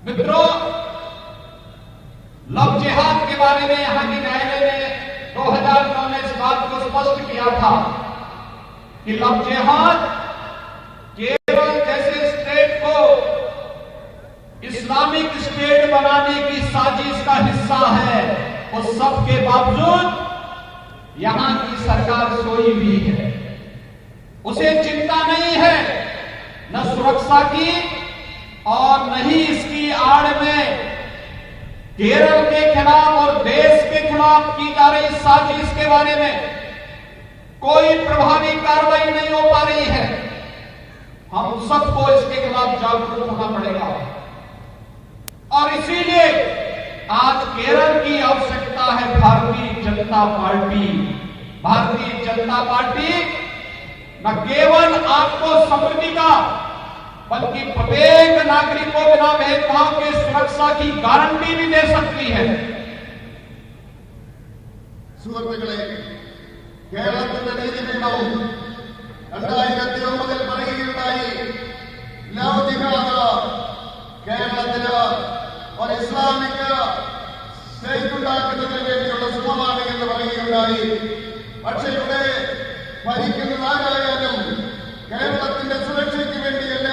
मित्रों, लव जिहाद के बारे में यहां की न्यायालय ने 2009 में इस बात को स्पष्ट किया था कि लव जिहाद केरल जैसे स्टेट को इस्लामिक स्टेट बनाने की साजिश का हिस्सा है। उस सब के बावजूद यहां की सरकार सोई हुई है। उसे चिंता नहीं है न सुरक्षा की और न ही इसकी आड़ में केरल के खिलाफ और देश के खिलाफ की जा रही साजिश के बारे में कोई प्रभावी कार्रवाई नहीं हो पा रही है। हम सबको इसके खिलाफ जागरूक होना पड़ेगा और इसीलिए आज केरल की आवश्यकता है भारतीय जनता पार्टी। भारतीय जनता पार्टी न केवल आपको समृद्धि का बल्कि प्रत्येक नागरिक को बिना भेदभाव के सुरक्षा की गारंटी भी दे सकती है। സുഹൃത്തുക്കളെ, കേരളത്തിന്റെ നീതിപീഠവും 2009 പറയുകയുണ്ടായി, ലവ് ജിഹാദ് കേരളത്തിന് ഒരു ഇസ്ലാമിക് സ്റ്റേറ്റ് ഉണ്ടാക്കുന്നതിന് വേണ്ടിയുള്ള ശ്രമമാണ് എന്ന് പറയുകയുണ്ടായി. പക്ഷേ ഇവിടെ ഭരിക്കുന്നതാരായാലും കേരളത്തിന്റെ സുരക്ഷയ്ക്ക് വേണ്ടിയല്ല,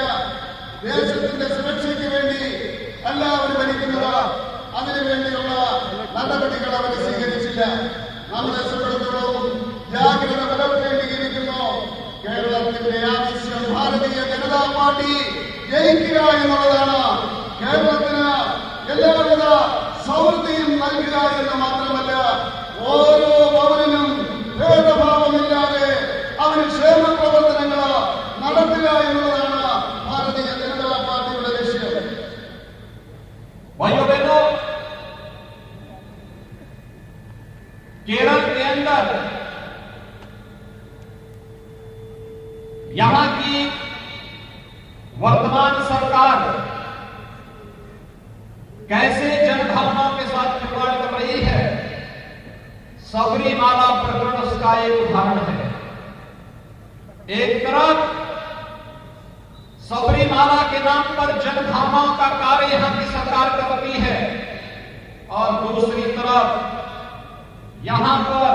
ദേശത്തിന്റെ സുരക്ഷയ്ക്ക് വേണ്ടി അല്ല അവർ ഭരിക്കുന്നത്. അതിനുവേണ്ടിയുള്ള നടപടികൾ അവർ സ്വീകരിച്ചില്ല. നമ്മളെ സംബന്ധിച്ചിടത്തോളം ജാഗ്രത പുലർത്തേണ്ടിയിരിക്കുന്നു. കേരളത്തിന്റെ ആവശ്യം ഭാരതീയ ജനതാ പാർട്ടി ജയിക്കുക എന്നുള്ളതാണ്. കേരളത്തിന് എല്ലാവിധ സമൃദ്ധിയും നൽകുക എന്ന് മാത്രമല്ല, ഓരോ പൗരനും ഭേദഭാവമില്ലാതെ അവന് ക്ഷേമ പ്രവർത്തനങ്ങൾ നടത്തുക എന്നുള്ളതാണ് ഭാരതീയ ജനതാ പാർട്ടിയുടെ ലക്ഷ്യം. भाइयों बहनों, केरल के अंदर यहां की वर्तमान सरकार कैसे जनभावनाओं के साथ खिलवाड़ कर रही है, सबरीमाला प्रकरण उसका एक उदाहरण है। एक तरफ सबरीमाला के नाम पर जनभावनाओं का कार्य यहां की सरकार करती है और दूसरी तरफ यहां पर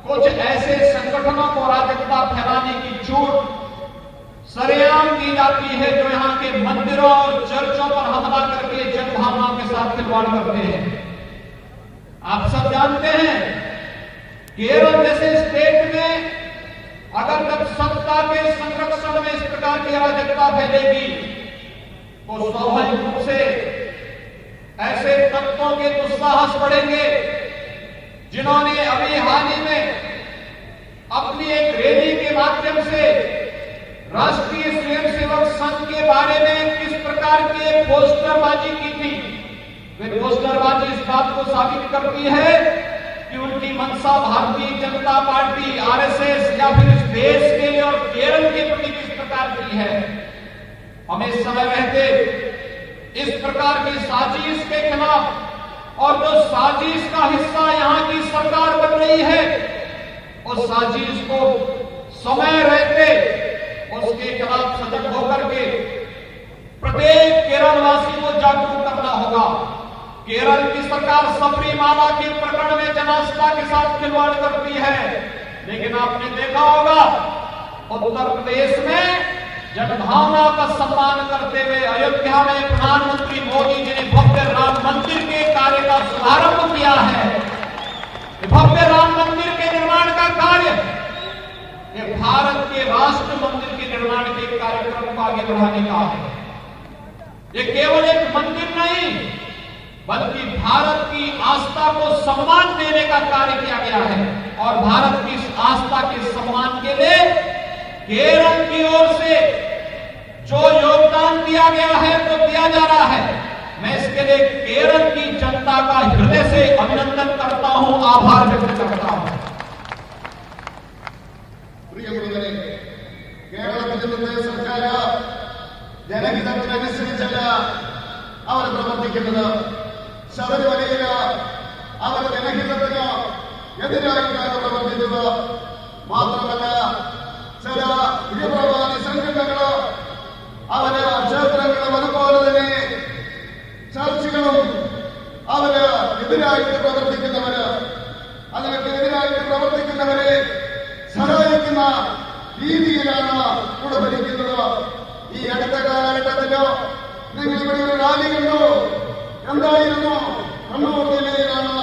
कुछ ऐसे संगठनों को अराजकता फैलाने की छूट सरेआम दी जाती है जो यहां के मंदिरों और चर्चों पर हमला करके जनभावनाओं के साथ खिलवाड़ करते हैं। आप सब जानते हैं, केरल जैसे स्टेट में अगर जब सत्ता के संरक्षण में इस प्रकार की अराजकता फैलेगी तो स्वाभाविक रूप से ऐसे तत्वों के दुस्साहस बढ़ेंगे जिन्होंने अभी हाल ही में अपनी एक रैली के माध्यम से राष्ट्रीय स्वयंसेवक संघ के बारे में किस प्रकार की पोस्टरबाजी की थी। वे पोस्टरबाजी इस बात को साबित करती है कि उनकी मंशा भारतीय जनता पार्टी, आरएसएस या फिर इस देश के लिए और केरल के प्रति किस प्रकार की है। हमें समय रहते इस प्रकार की साजिश के खिलाफ और जो साजिश का हिस्सा यहां की सरकार बन रही है, उस साजिश को समय रहते उसके खिलाफ सजग होकर के प्रत्येक केरलवासी को जागरूक करना होगा। केरल की सरकार सबरीमाला के प्रकरण में जनास्था के साथ खिलवाड़ करती है, लेकिन आपने देखा होगा उत्तर प्रदेश में जनभावना का सम्मान करते हुए अयोध्या में प्रधानमंत्री मोदी जी ने भव्य राम मंदिर के कार्य का शुभारंभ किया है। भव्य राम मंदिर के निर्माण का कार्य ये भारत के राष्ट्र मंदिर के निर्माण के कार्यक्रम को आगे बढ़ाने का है। ये केवल एक मंदिर नहीं बल्कि भारत की आस्था को सम्मान देने का कार्य किया गया है और भारत की इस आस्था के सम्मान के लिए केरल की ओर से जो योगदान दिया गया है तो दिया जा रहा है। मैं इसके लिए केरल की जनता का हृदय से अभिनंदन करता हूं, आभार व्यक्त करता हूं। പ്രിയമുള്ളവരെ, കേരളത്തിന്റെ സർക്കാർ ജനഹിതത്തിനനുസരിച്ചല്ല അവർ പ്രവർത്തിക്കുന്നത്. ശബരിമലയിൽ അവർ ജനഹിതത്തിന് എതിരായിട്ടാണ് പ്രവർത്തിച്ചത്. മാത്രമല്ല, ചില തീവ്രവാദി സംഘടനകൾ അവര് ക്ഷേത്രങ്ങളും അതുപോലെ തന്നെ പാർട്ടിയാണ് ഇവിടെ ഭരിക്കുന്നത്. ഈ അടുത്ത കാലഘട്ടത്തില് നിങ്ങൾ ഇവിടെ ഒരു റാലി കണ്ടു. എന്തായിരുന്നു? കണ്ണൂർ ജില്ലയിലാണ്.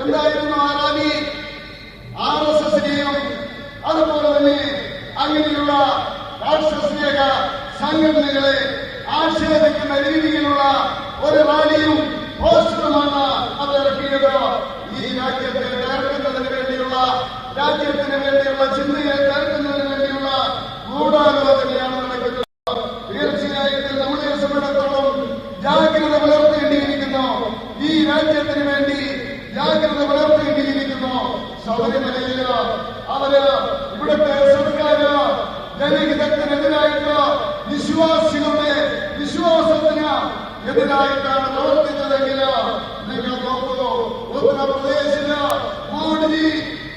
എന്തായിരുന്നു ആ റാലി? RSSനെയും അതുപോലെ തന്നെ അങ്ങനെയുള്ള രാഷ്ട്രീയ സംഘടനകളെ ആക്ഷേപിക്കുന്ന രീതിയിലുള്ള ഒരു റാലിയും പോസ്റ്ററുമാണ് അത് ഇറക്കിയത്. ഈ രാജ്യത്തെ തകർക്കുന്നതിന് വേണ്ടിയുള്ള, രാജ്യത്തിന് വേണ്ടിയുള്ള ചിന്തയെ തകർക്കുന്നതിന് വേണ്ടിയുള്ള ഗൂഢാലോചനയാണ് നടക്കുന്നത്. തീർച്ചയായിട്ടും നമ്മളെ സംബന്ധിച്ചിടത്തോളം ജാഗ്രത പുലർത്തേണ്ടിയിരിക്കുന്നു. ഈ രാജ്യത്തിന് വേണ്ടി ജാഗ്രത പുലർത്തേണ്ടിയിരിക്കുന്നു. ശബരിമലയിൽ അവര് ഇവിടുത്തെ സർക്കാർ ജനഹിതത്തിനെതിരായിട്ട് വിശ്വാസികളുടെ വിശ്വാസത്തിന് എതിരായിട്ടാണ് പ്രവർത്തിച്ചതെങ്കിൽ നിങ്ങൾ നോക്കൂ. ഉത്തർപ്രദേശില് മോഡി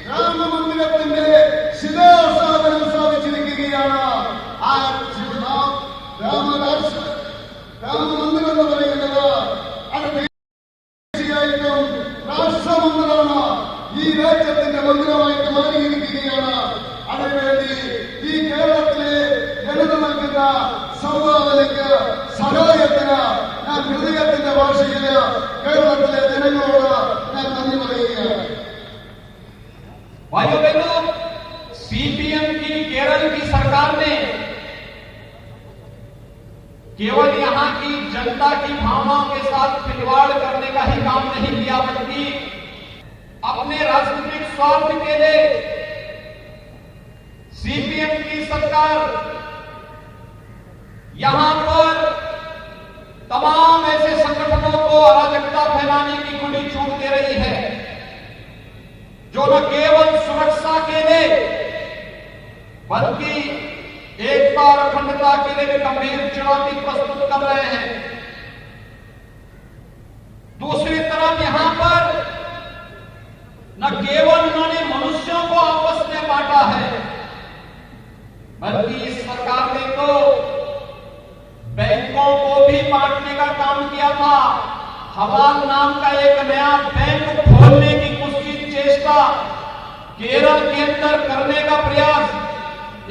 രാമമന്ദിരത്തിന്റെ ശിലാസ്ഥാപനം സ്ഥാപിച്ചിരിക്കുകയാണ്. ആ രാമമന്ദിരം എന്ന് പറയുന്നത് അത് തീർച്ചയായിട്ടും രാഷ്ട്രമന്ദിരമാണ്. ഈ രാജ്യത്തിന്റെ മന്ദിരമായിട്ട് മാറിയിരിക്കുകയാണ്. അതിനുവേണ്ടി ഈ കേരളത്തിലെ ജനത നൽകുന്ന സംഭാവനയ്ക്ക്, സഹായത്തിന് ഞാൻ ഹൃദയത്തിന്റെ ഭാഷയില് കേരളത്തിലെ ജനങ്ങളോട് ഞാൻ നന്ദി പറയുകയാണ്. भाइयों बहनों, CPM की केरल की सरकार ने केवल यहां की जनता की भावनाओं के साथ खिलवाड़ करने का ही काम नहीं किया, बल्कि अपने राजनीतिक स्वार्थ के लिए CPM की सरकार यहां पर तमाम ऐसे संगठनों को अराजकता फैलाने की खुली छूट दे रही है, जो न केवल सुरक्षा के लिए बल्कि एकता और अखंडता के लिए गंभीर चुनौती प्रस्तुत कर रहे हैं। दूसरी तरफ यहां पर न केवल उन्होंने मनुष्यों को आपस में बांटा है, बल्कि इस सरकार ने तो बैंकों को भी बांटने का काम किया था। हवाल नाम का एक नया बैंक खोलने की कुछ चेष्टा केरल के अंदर करने का प्रयास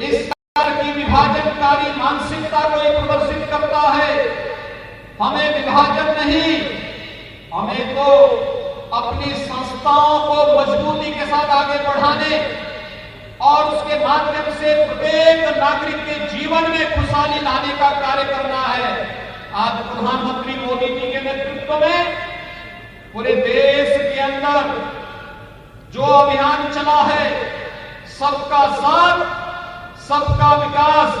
इस सरकार की विभाजनकारी मानसिकता को प्रदर्शित करता है। हमें विभाजन नहीं, हमें तो अपनी संस्थाओं को मजबूती के साथ आगे बढ़ाने और उसके माध्यम से प्रत्येक नागरिक के जीवन में खुशहाली लाने का कार्य करना है। आज प्रधानमंत्री मोदी जी के नेतृत्व में पूरे देश के अंदर जो अभियान चला है, सबका साथ, सबका विकास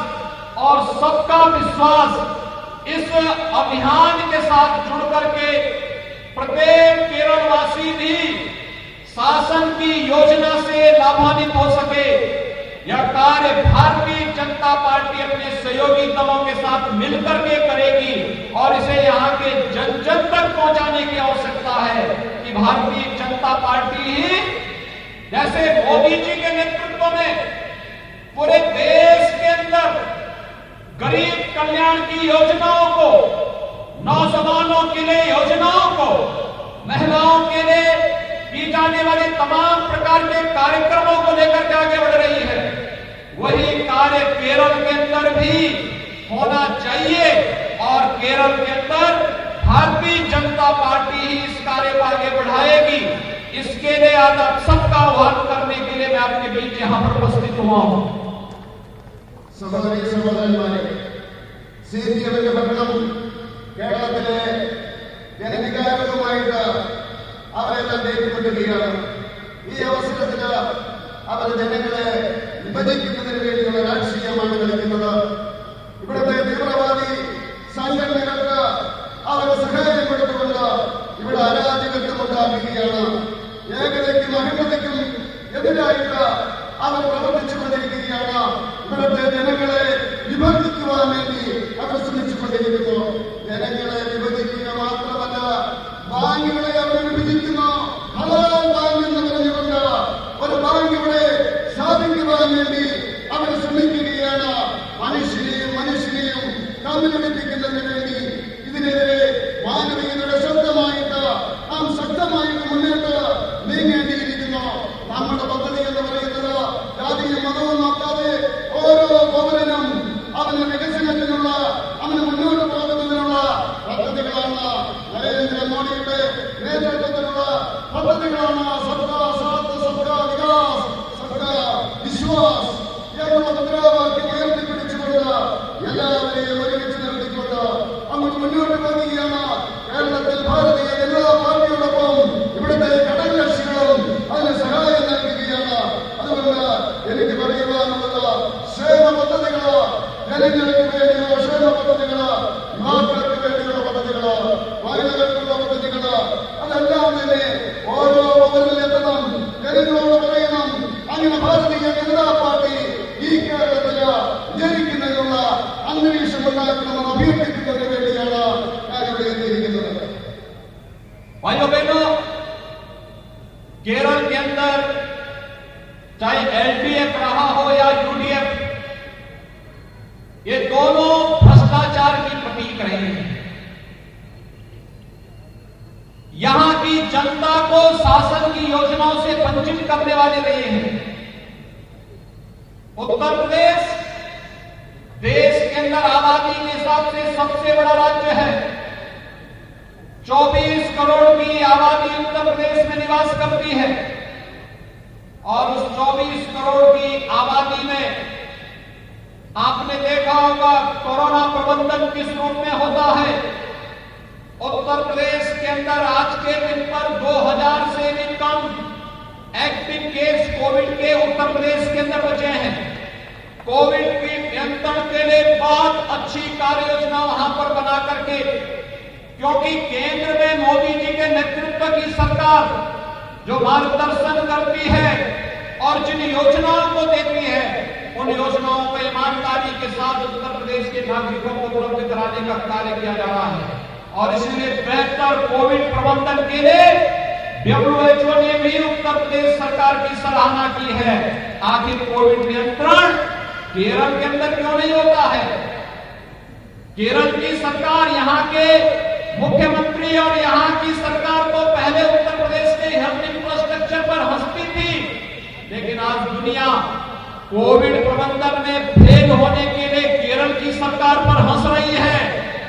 और सबका विश्वास, इस अभियान के साथ जुड़ करके प्रत्येक केरलवासी भी शासन की योजना से लाभान्वित हो सके, यह कार्य भारतीय जनता पार्टी अपने सहयोगी दलों के साथ मिलकर के करेगी और इसे यहाँ के जन जन तक पहुंचाने की आवश्यकता है कि भारतीय जनता पार्टी ही जैसे मोदी जी के नेतृत्व में पूरे देश के अंदर गरीब कल्याण की योजनाओं को, नौजवानों के लिए योजनाओं को, महिलाओं के लिए की जाने वाले तमाम प्रकार के कार्यक्रमों को लेकर के आगे बढ़ रही है। वही कार्य केरल के अंदर भी होना चाहिए और केरल के अंदर भारतीय जनता पार्टी ही इस कार्य को आगे बढ़ाएगी। इसके लिए आज आप सबका आह्वान करने के लिए मैं आपके बीच यहां पर उपस्थित हुआ हूं। സഹോദരി സഹോദരന്മാരെ, CPMന്റെ ഭരണം കേരളത്തിലെ ജനവികാരവുമായിട്ട് അവരെല്ലാം നേരിട്ടുകൊണ്ടിരിക്കുകയാണ്. ഈ അവസരത്തിൽ അവർ ജനങ്ങളെ വിഭജിക്കുന്നതിന് വേണ്ടിയുള്ള രാഷ്ട്രീയമാണ് കളിക്കുന്നത്. ഇവിടുത്തെ തീവ്രവാദി സംഘടനകൾക്ക് അവരെ സഹായം കൊടുത്തുകൊണ്ട് ഇവിടെ അരാജകത്വം ഉണ്ടാക്കുകയാണ്. ഏകതയ്ക്കും അഹിംസയ്ക്കും എതിരായിട്ട് അവർ പ്രവർത്തിച്ചുകൊണ്ടിരിക്കുകയാണ്. ഇവിടുത്തെ ജനങ്ങളെ വിഭജിക്കുവാൻ വേണ്ടി അവർ ശ്രമിച്ചുകൊണ്ടിരിക്കുന്നു. ജനങ്ങളെ വിഭജിക്കുക മാത്രമല്ല, ബാങ്കുകളെ അവർ വിഭജിക്കുന്നു. ഹലാൽ ബാങ്ക് എന്ന് പറഞ്ഞുകൊണ്ട് ഒരു ബാങ്ക് ഇവിടെ സ്ഥാപിക്കുവാൻ വേണ്ടി അവർ ശ്രമിക്കുകയാണ്. മനുഷ്യനെയും തമ്മിലടിപ്പിക്കുന്നതിന് വേണ്ടി ഇതിനെതിരെ മാനവീയതയുടെ ശബ്ദമായിട്ട് നാം ശക്തമായിട്ട് മുന്നോട്ട് നീങ്ങേണ്ടിയിരിക്കുന്നു. നമ്മുടെ പദ്ധതി എന്ന് പറയുന്നത് ജാതിയും മതവും നോക്കാതെ ഓരോ പദ്ധതികളാണ് സബ്കാ സാത്ത് സബ്കാ വികാസ് സബ്കാ വിശ്വാസ് എന്നുള്ള മുദ്രാവാക്യം ഉയർത്തിപ്പിടിച്ചുകൊണ്ട് എല്ലാവരെയും ഒരുമിച്ച് നിർത്തിക്കൊണ്ട് അങ്ങോട്ട് മുന്നോട്ട് പോകുകയാണ്. കേരളത്തിൽ ഭാരതീയ ജനതാ പാർട്ടിയോടൊപ്പം ഇവിടുത്തെ ഘടകകക്ഷികളും അതിന് സഹായം നൽകുകയാണ്. അതുകൊണ്ട് എനിക്ക് പറയുവാനുള്ളത് ക്ഷേമ പദ്ധതികള്, ജനങ്ങൾക്ക് വേണ്ടിയുള്ള ക്ഷേമ പദ്ധതികള്, യുവാക്കൾക്ക് വേണ്ടിയുള്ള പദ്ധതികള്, മഹിളകൾക്കുള്ള പദ്ധതികള്, അതെല്ലാം തന്നെ ഓരോ പൗരനിലെത്തണം. ജനങ്ങളോട് പറയണം, അങ്ങനെ ഭാരതീയ ജനതാ പാർട്ടി ഈ കേരളത്തില് വിജയിക്കുന്നതിനുള്ള അന്തരീക്ഷം ഉണ്ടാക്കണമെന്ന് അഭ്യർത്ഥിക്കുന്നതിന് വേണ്ടിയാണ് ഞാനിവിടെ എത്തിയിരിക്കുന്നത്. भाइयों बहनों, केरल के अंदर चाहे एलडीएफ रहा हो या यूडीएफ, ये दोनों भ्रष्टाचार की प्रतीक रहे हैं। यहां की जनता को शासन की योजनाओं से वंचित करने वाले रहे हैं। उत्तर प्रदेश देश के अंदर आबादी के हिसाब से सबसे बड़ा राज्य है। 24 करोड़ की आबादी उत्तर प्रदेश में निवास करती है और उस 24 करोड़ की आबादी में आपने देखा होगा कोरोना प्रबंधन किस रूप में होता है। उत्तर प्रदेश के अंदर आज के दिन पर 2000 से भी कम एक्टिव केस कोविड के उत्तर प्रदेश के अंदर बचे हैं। कोविड की नियंत्रण के लिए बहुत अच्छी कार्य योजना वहां पर बना करके, क्योंकि केंद्र में मोदी जी के नेतृत्व की सरकार जो मार्गदर्शन करती है और जिन योजनाओं को देती है, उन योजनाओं को ईमानदारी के साथ उत्तर प्रदेश के नागरिकों को उपलब्ध कराने का कार्य किया जा रहा है। और इसलिए बेहतर कोविड प्रबंधन के लिए WHO ने भी उत्तर प्रदेश सरकार की सराहना की है। आखिर कोविड नियंत्रण केरल के अंदर क्यों नहीं होता है? केरल की सरकार, यहाँ के मुख्यमंत्री और यहाँ की सरकार तो पहले उत्तर प्रदेश के हेल्थ इंफ्रास्ट्रक्चर पर हंसती थी, लेकिन आज दुनिया कोविड प्रबंधन में फेल होने के लिए केरल की सरकार पर हंस रही है।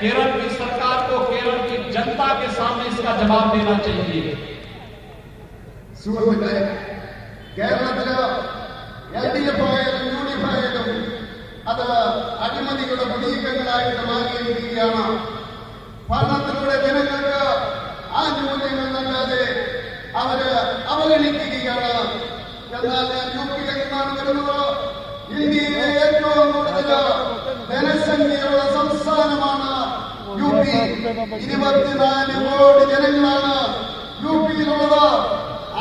केरल की सरकार को केरल की जनता के सामने इसका जवाब देना चाहिए। സുഹൃത്തുക്കളെ, കേരളത്തില് LDF ആയാലും UDF ആയാലും അത് അഴിമതികളുടെ പ്രതീകങ്ങളായിട്ട് മാറിയിരിക്കുകയാണ്. ഭരണത്തിലൂടെ ജനങ്ങൾക്ക് ആനുകൂല്യങ്ങൾ നൽകാതെ അവര് അവഗണിക്കുകയാണ്. എന്നാൽ ഞാൻ UP നിന്നാണ് വരുന്നത്. ഇന്ത്യയിലെ ഏറ്റവും കൂടുതൽ ജനസംഖ്യയുള്ള സംസ്ഥാനമാണ് UP. 24 കോടി ജനങ്ങളാണ് UPയിലുള്ളത്.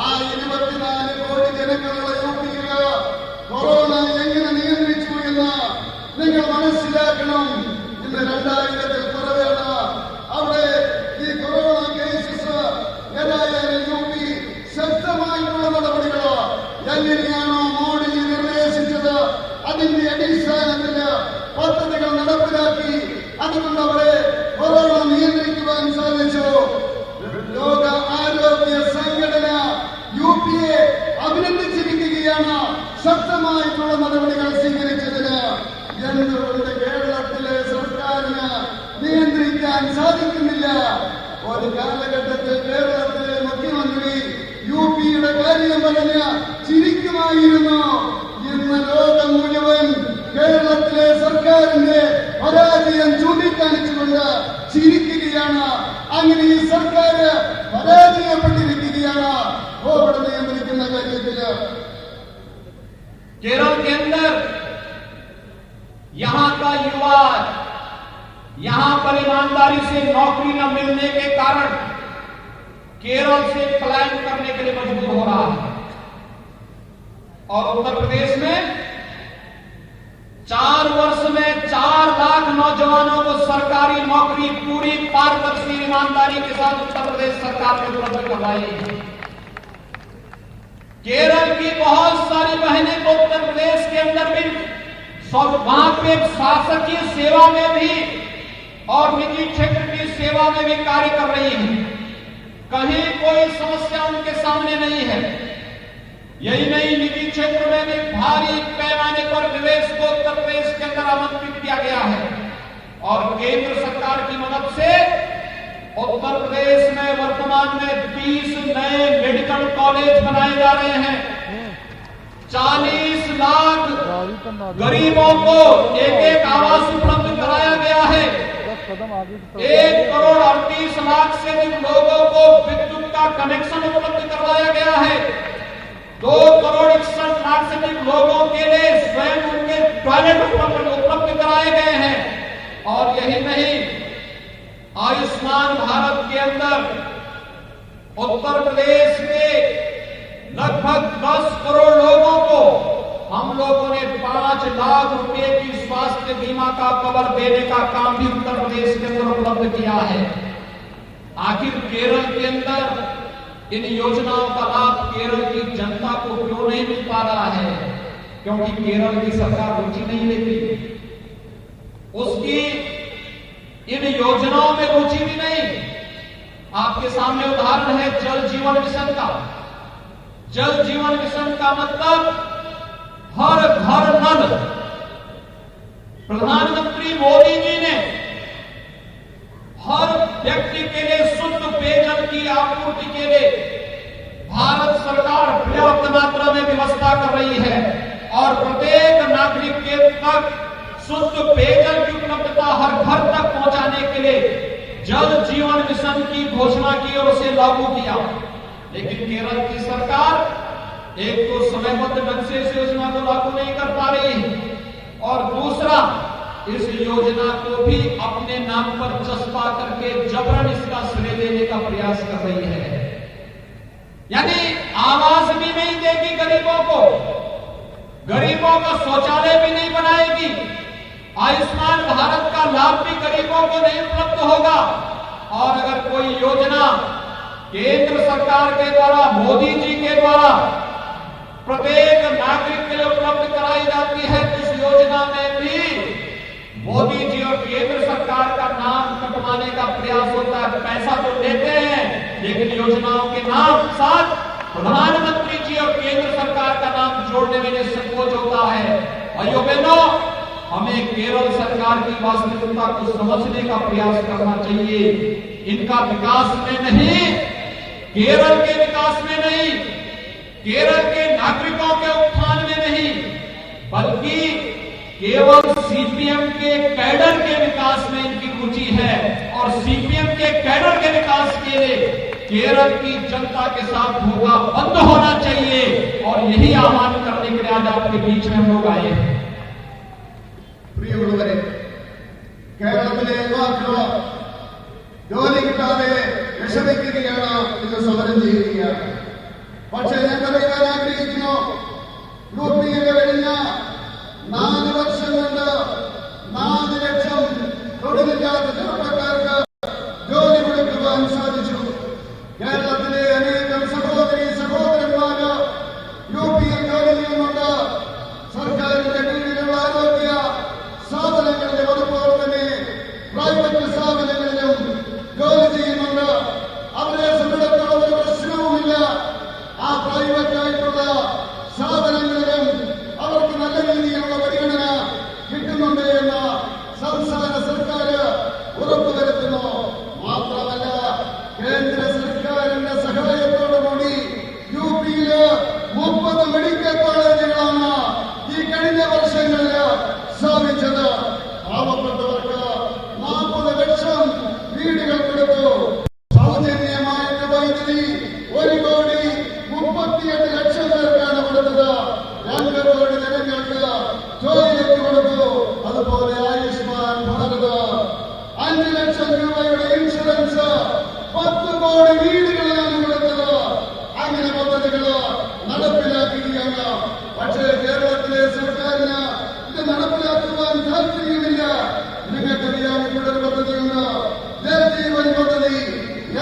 ആ 24 കോടി ജനങ്ങളുള്ള UPയില് കൊറോണ എങ്ങനെ നിയന്ത്രിച്ചു എന്ന് നിങ്ങൾ മനസ്സിലാക്കണം. ഇന്ന് 2000-ൽ കുറവാണ്. അവിടെ ഈ കൊറോണ കേസസ് ഏതായാലും UP ശക്തമായിട്ടുള്ള നടപടികൾ എങ്ങനെയാണോ മോഡി നിർദ്ദേശിച്ചത് അതിന്റെ അടിസ്ഥാനത്തില് പദ്ധതികൾ നടപ്പിലാക്കി. അതുകൊണ്ട് അവരെ കൊറോണ നിയന്ത്രിക്കുവാൻ സാധിച്ചു. ലോക ആരോഗ്യ സംഘടന UPയെ അഭിനന്ദിച്ചിരിക്കുകയാണ് ശക്തമായിട്ടുള്ള നടപടികൾ സ്വീകരിച്ചതിന്. എന്തുകൊണ്ട് കേരളത്തിലെ സർക്കാരിന് നിയന്ത്രിക്കാൻ സാധിക്കുന്നില്ല? ഒരു കാലഘട്ടത്തിൽ കേരളത്തിലെ മുഖ്യമന്ത്രി UPയുടെ കാര്യം പറഞ്ഞ് ചിരിക്കുമായിരുന്നു. ഇന്ന് ലോകം മുഴുവൻ കേരളത്തിലെ സർക്കാരിന്റെ പരാജയം ചൂണ്ടിക്കാണിച്ചുകൊണ്ട് ചിരിക്കുകയാണ്. അങ്ങനെ ഈ സർക്കാർ പരാജയപ്പെട്ടിരിക്കുകയാണ് കോവിഡ് നിയന്ത്രിക്കുന്ന കാര്യത്തില്. केरल के अंदर यहां का युवा यहां पर ईमानदारी से नौकरी न मिलने के कारण केरल से पलायन करने के लिए मजबूर हो रहा है। और उत्तर प्रदेश में 4 वर्ष में 4 लाख नौजवानों को सरकारी नौकरी पूरी पारदर्शी ईमानदारी के साथ उत्तर प्रदेश सरकार ने उपलब्ध करवाई है। केरल की बहुत सारी बहनें तो उत्तर प्रदेश के अंदर भी वहां पे शासकीय सेवा में भी और निजी क्षेत्र की सेवा में भी कार्य कर रही हैं। कहीं कोई समस्या उनके सामने नहीं है। यही नहीं, निजी क्षेत्र में भी भारी पैमाने पर निवेश को उत्तर प्रदेश के अंदर आमंत्रित किया गया है। और केंद्र सरकार की मदद से उत्तर प्रदेश में वर्तमान राजस्थान में 30 नए मेडिकल कॉलेज बनाए जा रहे हैं। 40 लाख गरीबों को एक आवास उपलब्ध कराया गया है। 1,38,00,000 से अधिक लोगों को विद्युत का कनेक्शन उपलब्ध करवाया गया है। 2,61,00,000 से अधिक लोगों के लिए स्वयं उनके टॉयलेट उपलब्ध कराए गए हैं। और यही नहीं, आयुष्मान भारत के अंदर उत्तर प्रदेश के लगभग 10 करोड़ लोगों को हम लोगों ने 5 लाख रुपए की स्वास्थ्य बीमा का कवर देने का काम भी उत्तर प्रदेश के अंदर उपलब्ध किया है। आखिर केरल के अंदर इन योजनाओं का लाभ केरल की जनता को क्यों नहीं मिल पा रहा है? क्योंकि केरल की सरकार रुचि नहीं लेती, उसकी इन योजनाओं में रुचि भी नहीं। आपके सामने उदाहरण है जल जीवन मिशन का। जल जीवन मिशन का मतलब हर घर नल। प्रधानमंत्री मोदी जी ने हर व्यक्ति के लिए शुद्ध पेयजल की आपूर्ति के लिए भारत सरकार पर्याप्त मात्रा में व्यवस्था कर रही है और प्रत्येक नागरिक के तक शुद्ध पेयजल की उपलब्धता हर घर तक पहुंचाने के लिए जल जीवन मिशन की घोषणा की और उसे लागू किया। लेकिन केरल की सरकार एक तो समयबद्ध ढंग से इस योजना को लागू नहीं कर पा रही है और दूसरा इस योजना को भी अपने नाम पर चस्पा करके जबरन इसका श्रेय देने का प्रयास कर रही है। यानी आवास भी नहीं देगी गरीबों को, गरीबों का शौचालय भी नहीं बनाएगी, आयुष्मान भारत का लाभ भी गरीबों को नहीं उपलब्ध होगा। और अगर कोई योजना केंद्र सरकार के द्वारा, मोदी जी के द्वारा प्रत्येक नागरिक के लिए उपलब्ध कराई जाती है तो इस योजना में भी मोदी जी और केंद्र सरकार का नाम कटवाने का प्रयास होता है। पैसा तो देते हैं लेकिन योजनाओं के नाम साथ प्रधानमंत्री जी और केंद्र सरकार का नाम जोड़ने में संकोच होता है। भाइयों बहनों, हमें केरल सरकार की वास्तविकता को समझने का प्रयास करना चाहिए। इनका विकास में नहीं, केरल के विकास में नहीं, केरल के नागरिकों के उत्थान में नहीं, बल्कि केवल सीपीएम के कैडर के विकास में इनकी रुचि है। और सीपीएम के कैडर के विकास के लिए केरल की जनता के साथ धोखा बंद होना चाहिए और यही आह्वान करने के लिए आज आपके बीच में हम लोग आए हैं। പ്രിയമുള്ളവരെ, കേരളത്തിലെ യുവാക്കൾ ജോലി കിട്ടാതെ വിഷമിക്കുകയാണ്, ഇന്ന് സമരം ചെയ്യുകയാണ്. പക്ഷേ ഞാൻ പറയാൻ ആഗ്രഹിക്കുന്നു, യുപിയിൽ കഴിഞ്ഞ 4 വർഷം കൊണ്ട് 4 ലക്ഷം തൊഴിലില്ലാത്ത ചെറുപ്പക്കാർക്ക് ജോലി കൊടുക്കുവാൻ സാധിച്ചു. കേരളത്തിലെ അനേകം സഹോദരി സഹോദരന്മാര് യുപിയിൽ ജോലി ചെയ്യുന്നുണ്ട്. സർക്കാരിന്റെ കീഴിലുള്ള ആരോഗ്യ സ്ഥാപനങ്ങളിലും അതുപോലെ തന്നെ പ്രൈവറ്റ് സ്ഥാപനങ്ങളിലും ജോലി ചെയ്യുന്നുണ്ട്. അവരെ സംബന്ധിച്ചിടത്തോളം ഒരു പ്രശ്നവുമില്ല. ആ പ്രൈവറ്റ് ആയിട്ടുള്ള സ്ഥാപനങ്ങളിലും അവർക്ക് നല്ല രീതിയിലുള്ള പരിഗണന കിട്ടുന്നുണ്ട് എന്ന് സംസ്ഥാന സർക്കാർ ഉറപ്പുവരുത്തുന്നു. മാത്രമല്ല, കേന്ദ്ര സർക്കാരിന്റെ സഹായത്തോടുകൂടി യുപിയില് 30 മെഡിക്കൽ കോളേജുകളാണ് ഈ കഴിഞ്ഞ വർഷങ്ങളിൽ സ്ഥാപിച്ചത്. പാവപ്പെട്ടവർക്ക് 40 ലക്ഷം വീടുകൾ കൊടുത്തു. സൗജന്യമായിട്ട് വൈദ്യുതി 1,38 ലക്ഷം പേർക്കാണ് കൊടുത്തത്. 2 കോടി ജനങ്ങൾക്ക് ജോലിക്ക് കൊടുത്തു. അതുപോലെ ആയുഷ്മാൻ ഭാരത് 5 ലക്ഷം രൂപയുടെ ഇൻഷുറൻസ് 10 കോടി വീടുകളിലാണ് കൊടുത്തത്. അങ്ങനെ പദ്ധതികൾ നടപ്പിലാക്കുകയാണ്. പക്ഷേ കേരളത്തിലെ സർക്കാരിന് ഇത് നടപ്പിലാക്കുവാൻ താല്പര്യമില്ല. നിങ്ങൾക്കറിയാം, ഇവിടെ ഒരു പദ്ധതിയുണ്ട്, ജലജീവൻ പദ്ധതി.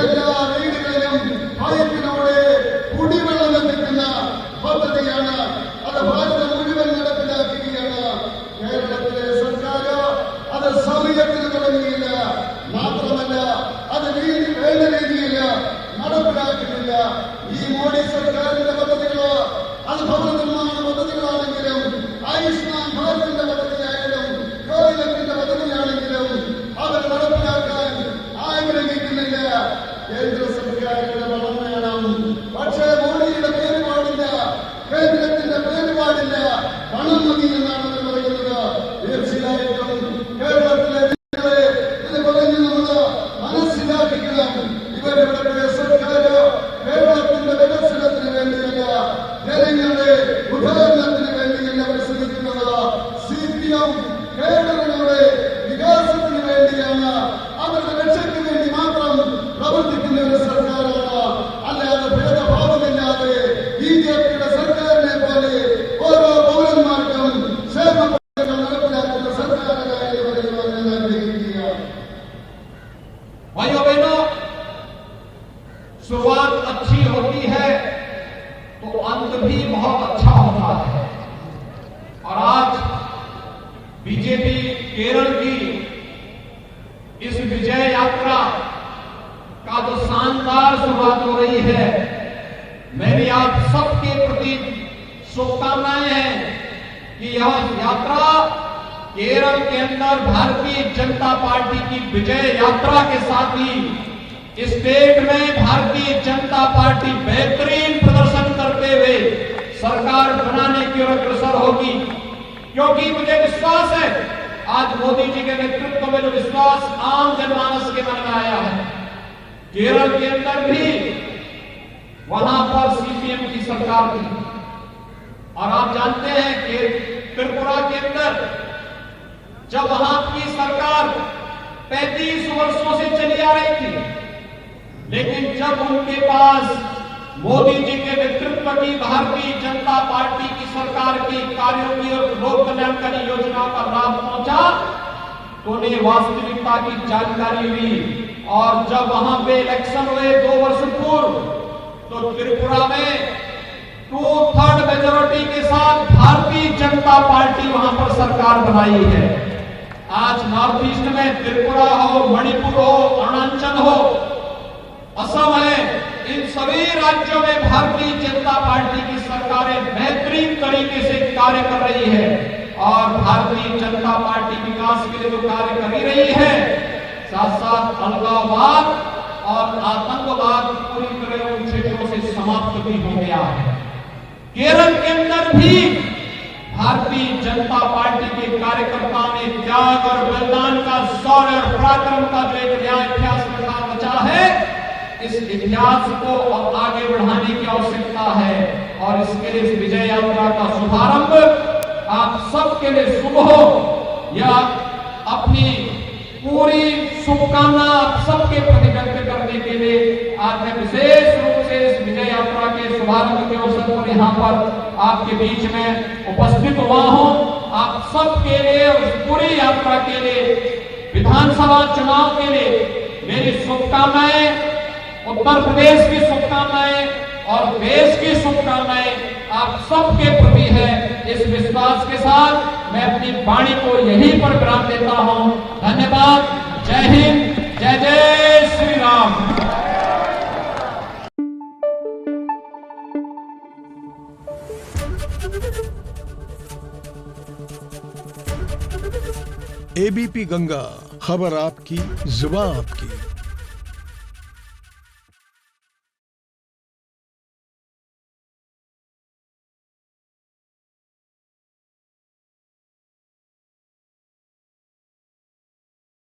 എല്ലാ വീടുകളിലും പൈപ്പിലൂടെ കുടിവെള്ളം എത്തിക്കുന്ന പദ്ധതിയാണ്. അത് ഭാരതം മുഴുവൻ നടപ്പിലാക്കുകയാണ്. കേരളത്തിലെ സർക്കാർ അത് സമയത്തിന് തുടങ്ങിയില്ല. മാത്രമല്ല, അത് വേണ്ട രീതിയിൽ നടപ്പിലാക്കുന്നില്ല. ഈ മോഡി സർക്കാരിന്റെ പദ്ധതികള് അത് ഭവന നിർമ്മാണ പദ്ധതികളാണെങ്കിലും ആയുഷ്മാൻ ഭാരതിന്റെ പദ്ധതിയായാലും ടോയ്ലറ്റിന്റെ പദ്ധതിയാണെങ്കിലും അവർ നടപ്പിലാക്കാൻ ആഗ്രഹിക്കുന്നില്ല. കേന്ദ്ര സർക്കാർ നേതാക്കളുടെ പണം വേണം. പക്ഷേ മോഡിയുടെ പേര് പാടില്ല, കേന്ദ്രത്തിന്റെ പേര് പാടില്ല, പണം മതി എന്നാണ് അവർ പറയുന്നത്. തീർച്ചയായിട്ടും കേരളത്തിലെ ജനങ്ങളെ ഇത് പറഞ്ഞ് നമ്മൾ മനസ്സിലാക്കിക്കണം. ഇവരുടെ സർക്കാർ കേരളത്തിന്റെ വികസനത്തിന് വേണ്ടിയല്ല, ജനങ്ങളുടെ ഉദാഹരണത്തിന് വേണ്ടിയല്ല പരിശ്രമിക്കുന്നത്. CPM കേരളങ്ങളുടെ വികാസത്തിന് വേണ്ടിയാണ്, അവരുടെ രക്ഷയ്ക്ക് വേണ്ടി മാത്രം പ്രവർത്തിക്കുന്ന ഒരു സർക്കാരാണ്. അല്ലാതെ ഭേദഭാവമില്ലാതെ BJPയുടെ സർക്കാരിനെ പോലെ ഓരോ പൗരന്മാർക്കും ക്ഷേമ പദ്ധതികൾ നടപ്പിലാക്കുന്ന സർക്കാരായി പറയുവാൻ ഞാൻ ആഗ്രഹിക്കുകയാണ്. भाइयों बहनों, शुरुआत अच्छी होती है तो अंत भी बहुत अच्छा होता है। और आज बीजेपी केरल की इस विजय यात्रा का जो शानदार शुरुआत हो रही है, मेरी आप सबके प्रति शुभकामनाएं हैं कि यह यात्रा केरल के अंदर भारतीय जनता पार्टी की विजय यात्रा के साथ ही स्टेट में भारतीय जनता पार्टी बेहतरीन प्रदर्शन करते हुए सरकार बनाने की ओर अग्रसर होगी। क्योंकि मुझे विश्वास है, आज मोदी जी के नेतृत्व में जो विश्वास आम जनमानस के मन में आया है, केरल के अंदर भी वहां पर CPM की सरकार थी। और आप जानते हैं कि त्रिपुरा के अंदर जब वहां की सरकार 35 वर्षों से चली आ रही थी, लेकिन जब उनके पास मोदी जी के नेतृत्व की भारतीय जनता पार्टी की सरकार के कार्यों की और लोक कल्याणकारी योजनाओं का लाभ पहुंचा, तो उन्हें वास्तविकता की जानकारी हुई। और जब वहां पे इलेक्शन हुए 2 वर्ष पूर्व, तो त्रिपुरा में 2/3 मेजोरिटी के साथ भारतीय जनता पार्टी वहां पर सरकार बनाई है। आज नॉर्थ ईस्ट में त्रिपुरा हो, मणिपुर हो, अरुणाचल हो, असम है, इन सभी राज्यों में भारतीय जनता पार्टी की सरकारें बेहतरीन तरीके से कार्य कर रही है। और भारतीय जनता पार्टी विकास के लिए जो कार्य कर ही रही है, साथ साथ अलगाववाद और आतंकवाद पूरी तरह उन क्षेत्रों से समाप्त भी हो गया है। केरल के अंदर भी भारतीय जनता पार्टी के कार्यकर्ताओं ने त्याग और बलिदान का शौर्य और पराक्रम का जो एक नया इतिहास रचा है, इस इतिहास को अब आगे बढ़ाने की आवश्यकता है। और इसके लिए इस विजय यात्रा का शुभारंभ आप सबके लिए शुभ हो, या अपनी पूरी शुभकामना आप सबके प्रति व्यक्त करने के लिए आज मैं विशेष रूप से इस विजय यात्रा के शुभारंभ के अवसर पर यहाँ पर आपके बीच में उपस्थित हुआ हूँ। आप सबके लिए और पूरी यात्रा के लिए, विधानसभा चुनाव के लिए मेरी शुभकामनाएं, उत्तर प्रदेश की शुभकामनाएं और देश की शुभकामनाएं आप सबके प्रति है। इस विश्वास के साथ मैं अपनी वाणी को यहीं पर विराम देता हूं। धन्यवाद। जय हिंद, जय जय श्री राम। ABP गंगा, खबर आपकी, जुबान आपकी।